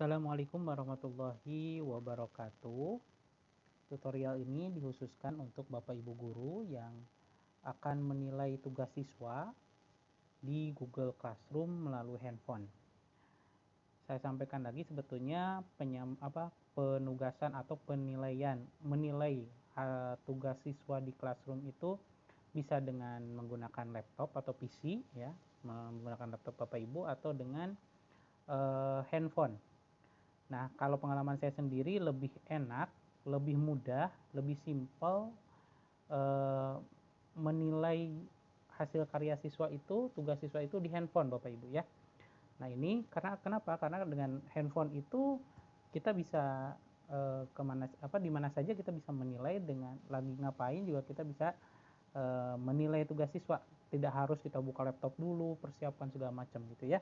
Assalamualaikum warahmatullahi wabarakatuh. Tutorial ini dikhususkan untuk Bapak Ibu guru yang akan menilai tugas siswa di Google Classroom melalui handphone. Saya sampaikan lagi sebetulnya penugasan atau menilai tugas siswa di Classroom itu bisa dengan menggunakan laptop atau PC ya, menggunakan laptop Bapak Ibu atau dengan handphone. Nah, kalau pengalaman saya sendiri lebih enak, lebih mudah, lebih simpel menilai hasil karya siswa itu, tugas siswa itu di handphone Bapak Ibu ya. Nah, ini kenapa? Karena dengan handphone itu kita bisa di mana saja kita bisa menilai, dengan lagi ngapain juga kita bisa menilai tugas siswa. Tidak harus kita buka laptop dulu, persiapan segala macam gitu ya.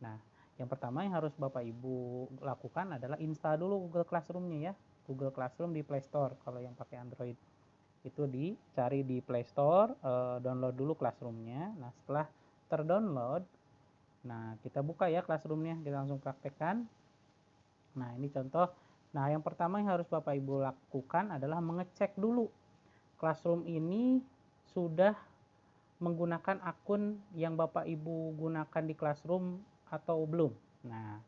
Nah, yang pertama yang harus Bapak Ibu lakukan adalah install dulu Google Classroom-nya ya. Google Classroom di Play Store kalau yang pakai Android. Itu dicari di Play Store, download dulu Classroom-nya. Nah, setelah terdownload, nah kita buka ya Classroom-nya, kita langsung praktekkan. Nah, ini contoh. Nah, yang pertama yang harus Bapak Ibu lakukan adalah mengecek dulu Classroom ini sudah menggunakan akun yang Bapak Ibu gunakan di Classroom atau belum. Nah,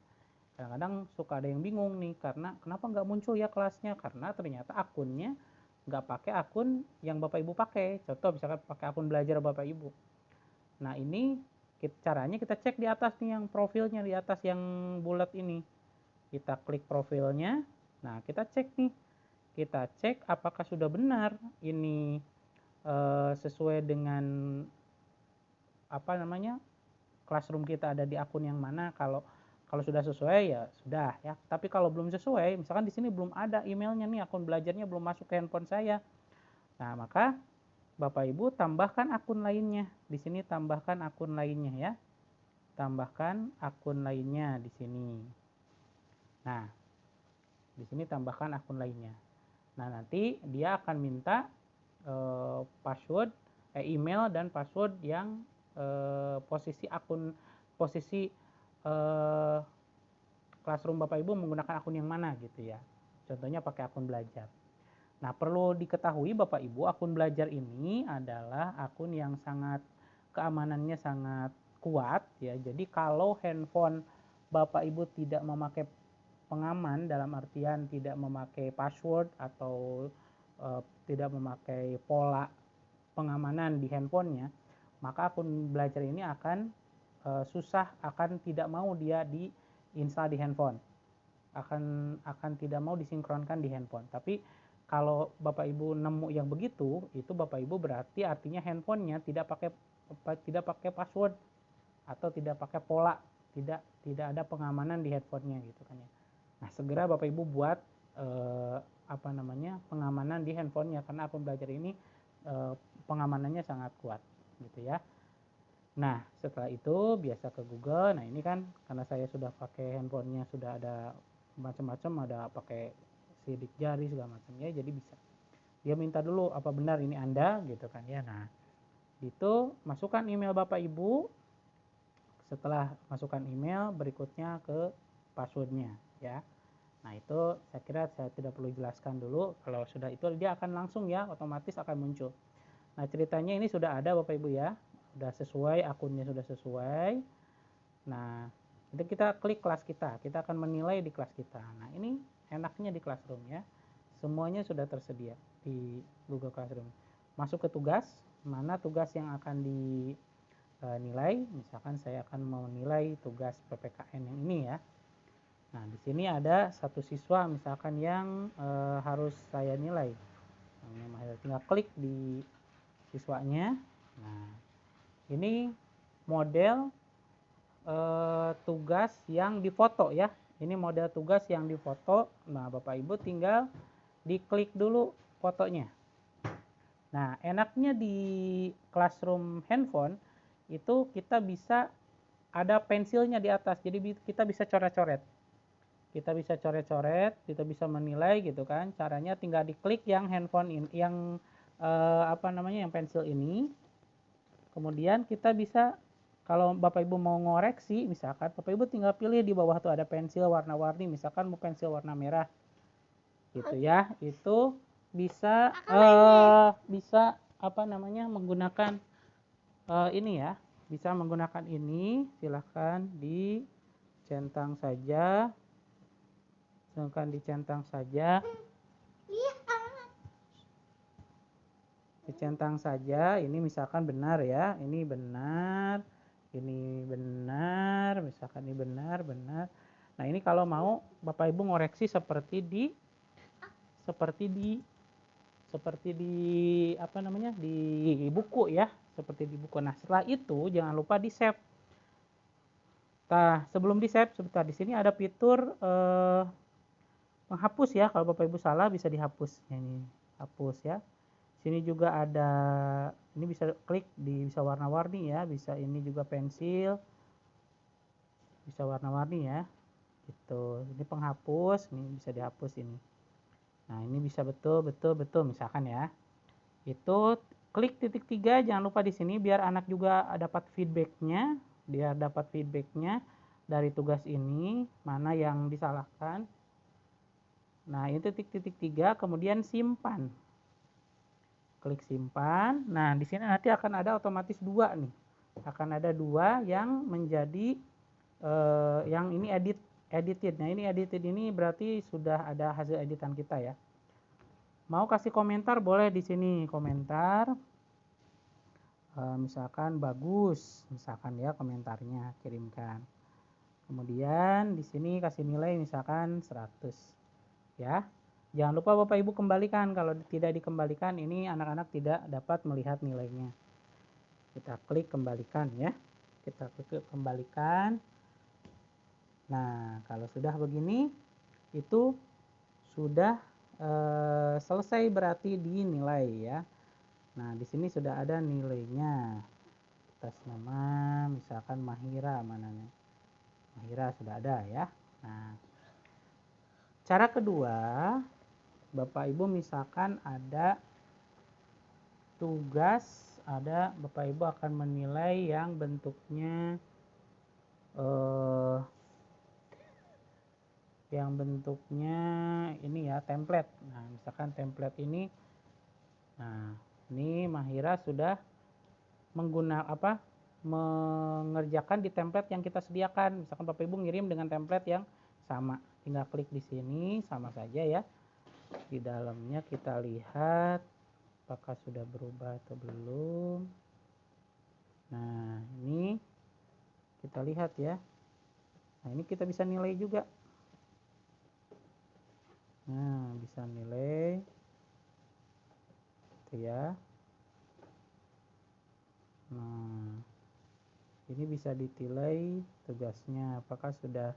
kadang-kadang suka ada yang bingung nih, karena kenapa nggak muncul ya kelasnya, karena ternyata akunnya nggak pakai akun yang Bapak Ibu pakai. Contoh misalkan pakai akun belajar Bapak Ibu. Nah, ini caranya kita cek di atas nih, yang profilnya di atas yang bulat ini. Kita klik profilnya. Nah, kita cek nih. Kita cek apakah sudah benar ini sesuai dengan Classroom kita ada di akun yang mana. Kalau sudah sesuai ya sudah ya. Tapi kalau belum sesuai, misalkan di sini belum ada emailnya nih, akun belajarnya belum masuk ke handphone saya. Nah, maka Bapak Ibu tambahkan akun lainnya. Di sini tambahkan akun lainnya ya. Tambahkan akun lainnya di sini. Nah, di sini tambahkan akun lainnya. Nah, nanti dia akan minta password, email dan password yang posisi Classroom Bapak Ibu menggunakan akun yang mana gitu ya. Contohnya pakai akun belajar. Nah, perlu diketahui Bapak Ibu, akun belajar ini adalah akun yang keamanannya sangat kuat ya. Jadi kalau handphone Bapak Ibu tidak memakai pengaman, dalam artian tidak memakai password atau tidak memakai pola pengamanan di handphonenya, maka akun belajar ini akan susah, akan tidak mau dia diinstal di handphone, akan tidak mau disinkronkan di handphone. Tapi kalau Bapak Ibu nemu yang begitu, itu Bapak Ibu berarti artinya handphonenya tidak pakai password atau tidak pakai pola, tidak ada pengamanan di handphonenya gitu kan ya. Nah, segera Bapak Ibu buat pengamanan di handphonenya, karena akun belajar ini pengamanannya sangat kuat gitu ya. Nah, setelah itu biasa ke Google. Nah, ini kan karena saya sudah pakai handphonenya sudah ada macam-macam, ada pakai sidik jari segala macamnya, jadi bisa. Dia minta dulu apa benar ini Anda gitu kan ya. Nah, itu masukkan email Bapak Ibu. Setelah masukkan email, berikutnya ke passwordnya ya. Nah, itu saya kira saya tidak perlu jelaskan dulu. Kalau sudah itu dia akan langsung ya, otomatis akan muncul. Nah, ceritanya ini sudah ada Bapak Ibu ya. Sudah sesuai, akunnya sudah sesuai. Nah, itu kita klik kelas kita. Kita akan menilai di kelas kita. Nah, ini enaknya di Classroom ya. Semuanya sudah tersedia di Google Classroom. Masuk ke tugas, mana tugas yang akan dinilai. Misalkan saya akan menilai tugas PPKN yang ini ya. Nah, di sini ada satu siswa misalkan yang harus saya nilai. Nah, tinggal klik di siswanya. Nah, ini model tugas yang difoto ya. Ini model tugas yang difoto. Nah, Bapak Ibu tinggal diklik dulu fotonya. Nah, enaknya di Classroom handphone itu kita bisa ada pensilnya di atas. Jadi kita bisa coret-coret. Kita bisa coret-coret, kita bisa menilai gitu kan. Caranya tinggal diklik yang handphone ini, yang yang pensil ini. Kemudian kita bisa kalau Bapak Ibu mau ngoreksi, misalkan Bapak Ibu tinggal pilih di bawah tuh ada pensil warna-warni, misalkan mau pensil warna merah, gitu ya. Itu bisa bisa apa namanya menggunakan ini ya, bisa menggunakan ini. Silahkan dicentang saja, silahkan dicentang saja. Dicentang saja, ini misalkan benar ya, ini benar, misalkan ini benar. Nah ini kalau mau Bapak Ibu ngoreksi seperti di apa namanya di buku ya, seperti di buku. Nah setelah itu jangan lupa di save. Nah sebelum di save, sebentar, di sini ada fitur menghapus ya. Kalau Bapak Ibu salah bisa dihapus. Ini hapus ya. Sini juga ada, ini bisa klik bisa warna-warni ya, bisa ini juga pensil, bisa warna-warni ya, gitu. Ini penghapus, ini bisa dihapus ini. Nah ini bisa betul misalkan ya. Itu klik titik 3, jangan lupa di sini biar anak juga dapat feedbacknya, dari tugas ini mana yang disalahkan. Nah itu titik 3, kemudian simpan. Klik simpan. Nah, di sini nanti akan ada otomatis 2 nih. Akan ada 2 yang menjadi yang ini edited. Nah, ini edited ini berarti sudah ada hasil editan kita ya. Mau kasih komentar boleh di sini komentar. Misalkan bagus, misalkan ya komentarnya kirimkan. Kemudian di sini kasih nilai misalkan 100 ya. Jangan lupa Bapak Ibu kembalikan, kalau tidak dikembalikan ini anak-anak tidak dapat melihat nilainya. Kita klik kembalikan ya. Kita klik kembalikan. Nah, kalau sudah begini itu sudah selesai berarti dinilai ya. Nah, di sini sudah ada nilainya. Atas nama misalkan Mahira, mananya? Mahira sudah ada ya. Nah, cara kedua, Bapak Ibu misalkan ada tugas, Bapak Ibu akan menilai yang bentuknya ini ya, template. Nah, misalkan template ini, nah ini Mahira sudah mengerjakan di template yang kita sediakan. Misalkan Bapak Ibu ngirim dengan template yang sama, tinggal klik di sini, sama saja ya. Di dalamnya kita lihat apakah sudah berubah atau belum. Nah ini kita lihat ya. Nah ini kita bisa nilai juga. Nah bisa nilai itu ya. Nah ini bisa ditilai tugasnya apakah sudah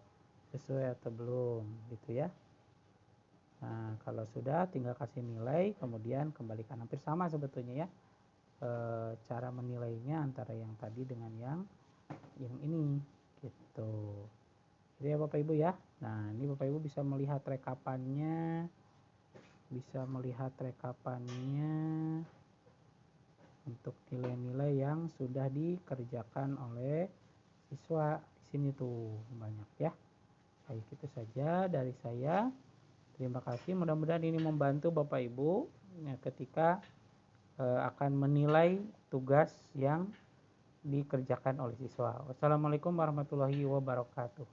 sesuai atau belum gitu ya. Nah kalau sudah tinggal kasih nilai, kemudian kembalikan. Hampir sama sebetulnya ya cara menilainya antara yang tadi dengan yang ini gitu. Jadi ya Bapak Ibu ya. Nah ini Bapak Ibu bisa melihat rekapannya, untuk nilai-nilai yang sudah dikerjakan oleh siswa. Di sini tuh banyak ya. Baik, itu saja dari saya. Terima kasih, mudah-mudahan ini membantu Bapak Ibu ya, ketika akan menilai tugas yang dikerjakan oleh siswa. Wassalamualaikum warahmatullahi wabarakatuh.